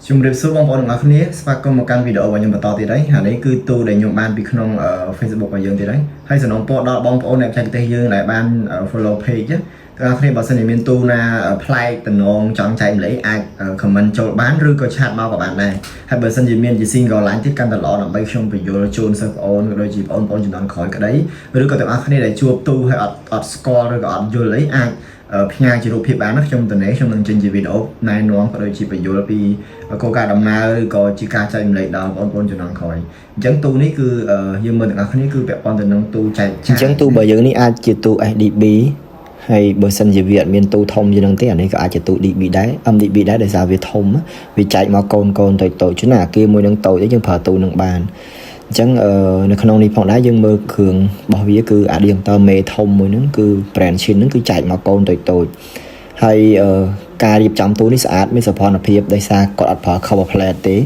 ជំរាបសួរបងប្អូនទាំងអស់គ្នាស្វាគមន៍មកកាន់វីដេអូរបស់ខ្ញុំបន្តទៀតហើយនេះគឺទូដែលខ្ញុំបានពីក្នុង Facebook របស់យើងទៀតហើយសំណូមពរដល់បងប្អូនអ្នកបច្ចេកទេសយើងដែលបាន follow page ទាំងអស់គ្នាបើសិនជាមានទូណាប្លែកតំណងចង់ចែកម្លែកអាច comment ចូលបានឬក៏ឆាតមកក៏បានដែរហើយបើសិនជាមានជា single line ទៀតកាន់តែល្អដើម្បីខ្ញុំបញ្យល់ជូនសិស្សបងប្អូនក៏ដូចជាបងប្អូនជំនាន់ក្រោយក្តីឬក៏ទាំងអស់គ្នាដែលជួបទូហើយអត់ស្គាល់ឬក៏អត់យល់អីអាចផ្ញើជារូបភាពបានណាខ្ញុំនឹងចេញជាវីដេអូណែនាំក៏ដូចជាបញ្យល់ពីគោលការណ៍ដំណើរឬក៏ជាការចែករំលែកដល់បងប្អូនជំនាន់ក្រោយអញ្ចឹងទូនេះគឺយើងមើលទាំងអស់គ្នាគឺពាក់ព័ន្ធទៅនឹងទូចែកចាយអញ្ចឹងទូរបស់យើងនេះអាចជាទូ SDB ហើយបើសិនជាវាអត់មានទូធំជាងនឹងទេអានេះក៏អាចជាទូ DB ដែរ MDB ដែរដោយសារវាធំវាចែកមកកូនតូចៗchứណាគេមួយនឹងតូចទេយើងប្រើទូនឹងបានអញ្ចឹងនៅក្នុងនេះផងដែរយើងមើលគ្រឿងរបស់វាគឺ adapter មេធំមួយហ្នឹងគឺ brand Chin ហ្នឹងគឺចែកមកកូនតូចហើយការរៀបចំទូនេះស្អាតមានសោភ័ណភាពដោយសារគាត់អត់ប្រើ cover plate ទេ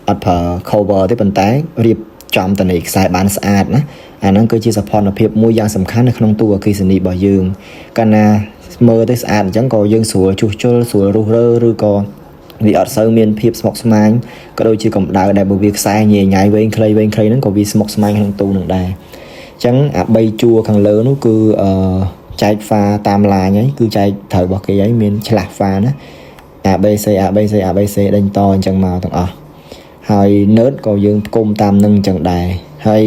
អត់ប្រើ cover ទេប៉ុន្តែរៀបចំតនីខ្សែបានស្អាតណាអាហ្នឹងគឺជាសោភ័ណភាពមួយយ៉ាងសំខាន់នៅក្នុងទូអគ្គិសនីរបស់យើងកាលណាមើលទៅស្អាតអញ្ចឹងក៏យើងស្រួលជួសជុលស្រួលរុះរើឬក៏វាអត់សូវមានភាពស្មុគស្មាញក៏ដូចជាកម្ដៅដែលបើវាខ្សែញញ៉ៃវែងខ្លីហ្នឹងក៏វាស្មុគស្មាញក្នុងទូនឹងដែរអញ្ចឹងអា3ជួរខាងលើនោះគឺចែកហ្វាតាមឡាញហើយគឺចែកត្រូវរបស់គេហើយមានឆ្លាស់ហ្វាណា ABC ដេញតអញ្ចឹងមកទាំងអស់ហើយ nerd ក៏យើងផ្គុំតាមនឹងអញ្ចឹងដែរហើយ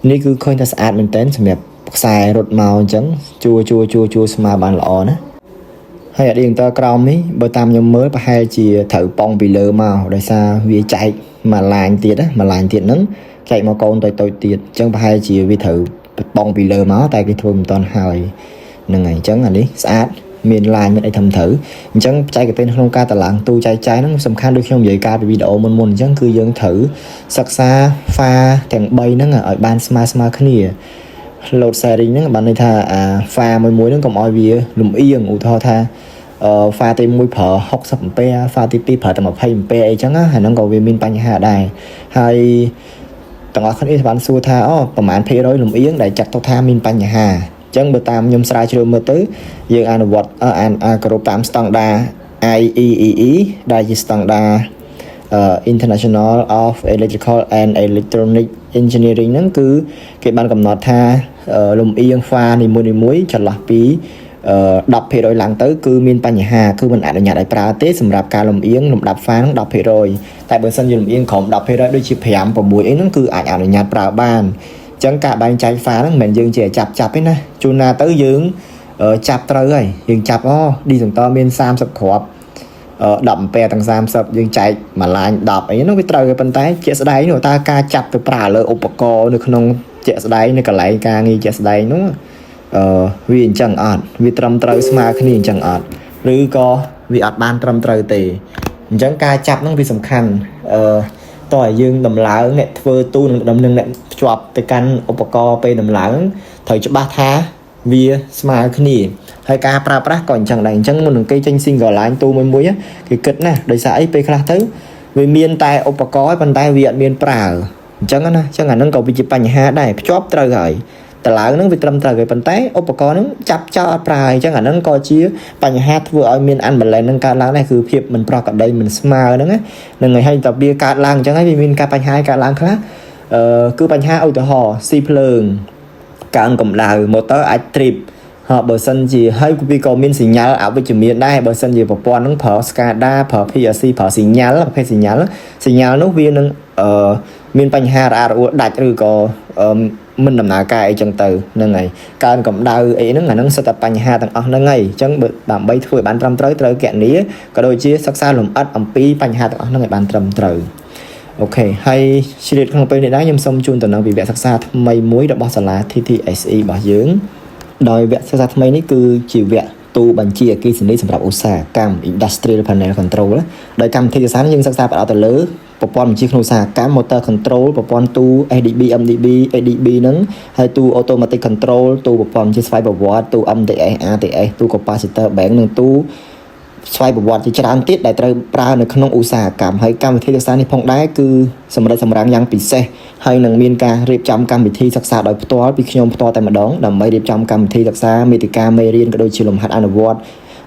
នេះគឺឃើញថាស្អាតមែនតើសម្រាប់ខ្សែរត់មកអញ្ចឹងជួស្មើបានល្អណាហើយអា adapter ក្រោមនេះបើតាមខ្ញុំមើលប្រហែលជាត្រូវប៉ងពីលើមកដោយសារវាចែកមួយឡាញទៀតហ្នឹងចែកមកកូនតូចទៀតអញ្ចឹងប្រហែលជាវាត្រូវប៉ងពីលើមកតែគេធ្វើមិនតាន់ហើយហ្នឹងហើយអញ្ចឹងអានេះស្អាតមានឡាញមានអីធំត្រូវអញ្ចឹងបច្ចេកទេសក្នុងការតឡើងទូចែកចាយហ្នឹងសំខាន់ដូចខ្ញុំនិយាយការពីវីដេអូមុនអញ្ចឹងគឺយើងត្រូវសិក្សាហ្វាទាំង3ហ្នឹងឲ្យបានស្មើគ្នា load sharing ហ្នឹងបានន័យថាអាហ្វាមួយហ្នឹងកុំឲ្យវាលំអៀងឧទាហរណ៍ថាហ្វាទី1ប្រើ60អាំពែហ្វាទី2ប្រើតែ20អាំពែអីចឹងណាហើយហ្នឹងក៏វាមានបញ្ហាដែរហើយទាំងអស់គ្នាបានសួរថាប្រហែលភាគរយលំអៀងដែលចាត់ទុកថាមានបញ្ហាអញ្ចឹងបើតាមខ្ញុំស្រាវជ្រាវមើលទៅយើងអនុវត្តគោរពតាមស្តង់ដារ IEEE ដែលជាស្តង់ដារ International of Electrical and Electronic Engineering ហ្នឹងគឺគេបានកំណត់ថាលំអៀងហ្វានីមួយចន្លោះពី10% ឡើងទៅគឺមានបញ្ហាគឺមិនអនុញ្ញាតឲ្យប្រើទេសម្រាប់ការលំអៀងលំដាប់ហ្វាហ្នឹង 10% តែបើសិនជាលំអៀងក្រោម 10% ដូចជា5 6អីហ្នឹងគឺអាចអនុញ្ញាតប្រើបានអញ្ចឹងការបែងចែកហ្វាហ្នឹងមិនមែនយើងជាចាប់ទេណាជួនណាទៅយើងចាប់ត្រូវហើយយើងចាប់ឌីសង់តមាន30គ្រាប់10អាំពែទាំង30យើងចែកមួយឡាញ10អីហ្នឹងវាត្រូវប៉ុន្តែជាក់ស្ដែងនោះតើការចាប់ទៅប្រើលើឧបករណ៍នៅក្នុងជាក់ស្ដែងនៅកន្លែងការងារជាក់ស្ដែងនោះវាអញ្ចឹងអត់វាត្រឹមត្រូវស្មើគ្នាអញ្ចឹងអត់ឬក៏វាអត់បានត្រឹមត្រូវទេអញ្ចឹងការចាប់ហ្នឹងវាសំខាន់តើយើងដំឡើងអ្នកធ្វើទូនឹងអ្នកភ្ជាប់ទៅកាន់ឧបករណ៍ពេលដំឡើងត្រូវច្បាស់ថាវាស្មើគ្នាហើយការប្រើប្រាស់ក៏អញ្ចឹងដែរអញ្ចឹងមុននឹងគេចេញ single line ទូមួយគេគិតណាដោយសារអីពេលខ្លះទៅវាមានតែឧបករណ៍ប៉ុន្តែវាអត់មានប្រើអញ្ចឹងណាអញ្ចឹងអាហ្នឹងក៏វាជាបញ្ហាដែរភ្ជាប់ត្រូវហើយតឡើងហ្នឹងវាត្រឹមត្រូវហើយប៉ុន្តែឧបករណ៍ហ្នឹងចាប់ចោលអត់ប្រើអញ្ចឹងអាហ្នឹងក៏ជាបញ្ហាធ្វើឲ្យមាន unbalance ហ្នឹងកើតឡើងដែរគឺភាពមិនប្រក្រតីមិនស្មើហ្នឹងហ្នឹងហើយតើវាកើតឡើងអញ្ចឹងហើយវាមានការបញ្ហាកើតឡើងខ្លះគឺបញ្ហាឧទាហរណ៍ស៊ីភ្លើងកើនកម្ដៅ motor អាច trip បើសិនជាហើយវាក៏មានសញ្ញាអវិជ្ជមានដែរបើសិនជាប្រព័ន្ធហ្នឹងប្រើ SCADA ប្រើ PLC ប្រើសញ្ញាប្រភេទសញ្ញានោះវានឹងមានបញ្ហារអាក់រអួលដាច់ឬក៏មិនដំណើរការអីចឹងទៅហ្នឹងហើយកើនកម្ដៅអីហ្នឹងអាហ្នឹងសិតតែបញ្ហាទាំងអស់ហ្នឹងហើយអញ្ចឹងដើម្បីធ្វើឲ្យបានត្រឹមត្រូវត្រូវគណនាក៏ដូចជាសិក្សាលម្អិតអំពីបញ្ហាទាំងអស់ហ្នឹងឲ្យបានត្រឹមត្រូវអូខេហើយជ្រាបក្នុងពេលនេះដែរខ្ញុំសូមជូនទៅនៅវិវគ្គសិក្សាថ្មីមួយរបស់សាលា TTSE របស់យើងដោយវគ្គសិក្សាថ្មីនេះគឺជាវគ្គទូបញ្ជាអគ្គិសនីសម្រាប់ឧស្សាហកម្ម Industrial Panel Control ដោយកម្មវិធីសិក្សានេះយើងសិក្សាផ្ដោតទៅលើប្រព័ន្ធបញ្ជាក្នុងឧស្សាហកម្ម Motor Control ប្រព័ន្ធទូ SDB MDB ADB ហ្នឹងហើយទូ Automatic Control ទូប្រព័ន្ធបញ្ជាស្វ័យប្រវត្តិទូ MTS RTS ទូ Capacitor Bank និងទូស្វ័យប្រវត្តិជាច្រើនទៀតដែលត្រូវប្រើនៅក្នុងឧស្សាហកម្មហើយកម្មវិធីសិក្សានេះផងដែរគឺសម្រិតសម្រាំងយ៉ាងពិសេសហើយនឹងមានការរៀបចំកម្មវិធីសិក្សាដោយផ្ទាល់ពីខ្ញុំផ្ទាល់តែម្ដងដើម្បីរៀបចំកម្មវិធីសិក្សាមេតិកាមេរៀនក៏ដូចជាលំហាត់អនុវត្ត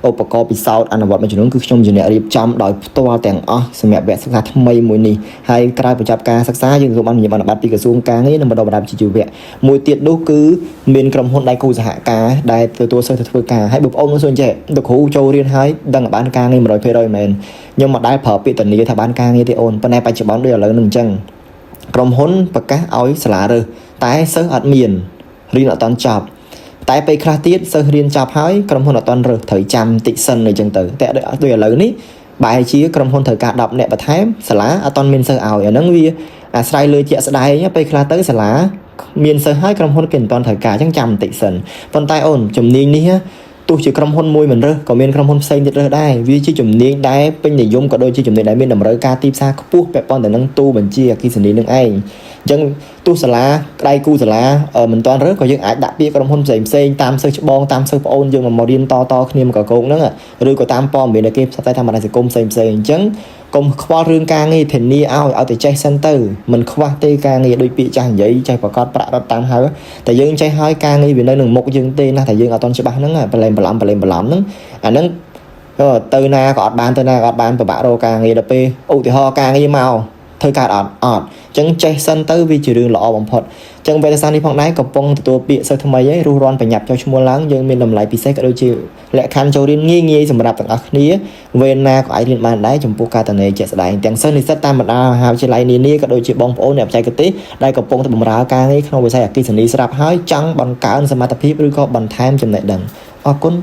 ឧបករណ៍ពិសោធន៍អនុវត្តមួយចំនួនគឺខ្ញុំជាអ្នករៀបចំដោយផ្ទាល់ទាំងអស់សម្រាប់វគ្គសិក្សាថ្មីមួយនេះហើយក្រោយបញ្ចប់ការសិក្សាយើងទទួលបានវិញ្ញាបនបត្រពីក្រសួងការងារនិងបណ្ដុះបណ្ដាលវិជ្ជាជីវៈមួយទៀតនោះគឺមានក្រុមហ៊ុនដៃគូសហការដែលទទួលសិស្សទៅធ្វើការហើយបងប្អូនមើលសួរចេះលោកគ្រូចូលរៀនហើយដឹងបានការងារ 100% មែនខ្ញុំមិនដែលប្រើពាក្យធានាថាបានការងារទេអូនប៉ុន្តែបច្ចុប្បន្នដូចឥឡូវនឹងអញ្ចឹងក្រុមហ៊ុនប្រកាសឲ្យសាលារើសតែសិស្សអត់មានរៀនអត់តាន់ចប់តែពេលខ្លះទៀតសិស្សរៀនចប់ហើយក្រុមហ៊ុនអត់តាន់រើសត្រូវចាំតិចសិនអញ្ចឹងទៅតែដូចឥឡូវនេះបែរជាក្រុមហ៊ុនត្រូវការ10នាក់បន្ថែមសាលាអត់តាន់មានសិស្សឲ្យអាហ្នឹងវាអាស្រ័យលើជាក់ស្ដែងពេលខ្លះទៅសាលាមានសិស្សហើយក្រុមហ៊ុនគេមិនតាន់ត្រូវការអញ្ចឹងចាំបន្តិចសិនប៉ុន្តែអូនជំនាញនេះទោះជាក្រុមហ៊ុនមួយមិនរើសក៏មានក្រុមហ៊ុនផ្សេងទៀតរើសដែរវាជាជំនាញដែលពេញនិយមក៏ដូចជាជំនាញដែលមានតម្រូវការទីផ្សារខ្ពស់ពាក់ព័ន្ធទៅនឹងទូបញ្ជាអគ្គិសនីនឹងឯងអញ្ចឹងទោះសាលាដៃគូសាលាមិនតាន់រើសក៏យើងអាចដាក់ពាក្យក្រុមហ៊ុនផ្សេងតាមសិស្សច្បងតាមសិស្សប្អូនយើងមករៀនតគ្នាមកកកងហ្នឹងឬក៏តាមព័ត៌មានដែលគេផ្សព្វផ្សាយតាមបណ្ដាញសង្គមផ្សេងអញ្ចឹងកុំខ្វល់រឿងការងារធានាឲ្យតែចេះសិនទៅមិនខ្វះទេការងារដូចពាក្យចាស់និយាយចេះប្រកាសប្រាក់រត់តាមហើយតែយើងចេះហើយការងារវានៅនឹងមុខយើងទេណាតែយើងអត់ទាន់ច្បាស់ហ្នឹងប្រឡែមបន្លំហ្នឹងអាហ្នឹងទៅណាក៏អត់បានទៅណាក៏អត់បានពិបាករកការងារដល់ពេលឧទាហរណ៍ការងារមកធ្វើការអត់អញ្ចឹងចេះសិនទៅវាជារឿងល្អបំផុតអញ្ចឹងវេទិកានេះផងដែរកំពុងទទួលពាក្យសិស្សថ្មីហើយរស់រាន់បញ្ញាប់ចុះឈ្មោះឡើងយើងមានតម្លៃពិសេសក៏ដូចជាលក្ខខណ្ឌចូលរៀនងាយសម្រាប់ទាំងអស់គ្នាវេនណាក៏អាចរៀនបានដែរចំពោះការតនេជាក់ស្ដែងទាំងសិស្សនិស្សិតតាមបណ្ដាមហាវិទ្យាល័យនានាក៏ដូចជាបងប្អូនអ្នកបច្ចេកទេសដែលកំពុងតែបម្រើការងារក្នុងវិស័យអគ្គិសនីស្រាប់ហើយចង់បង្កើនសមត្ថភាពឬក៏បន្ថែមចំណេះដឹងអរគុណ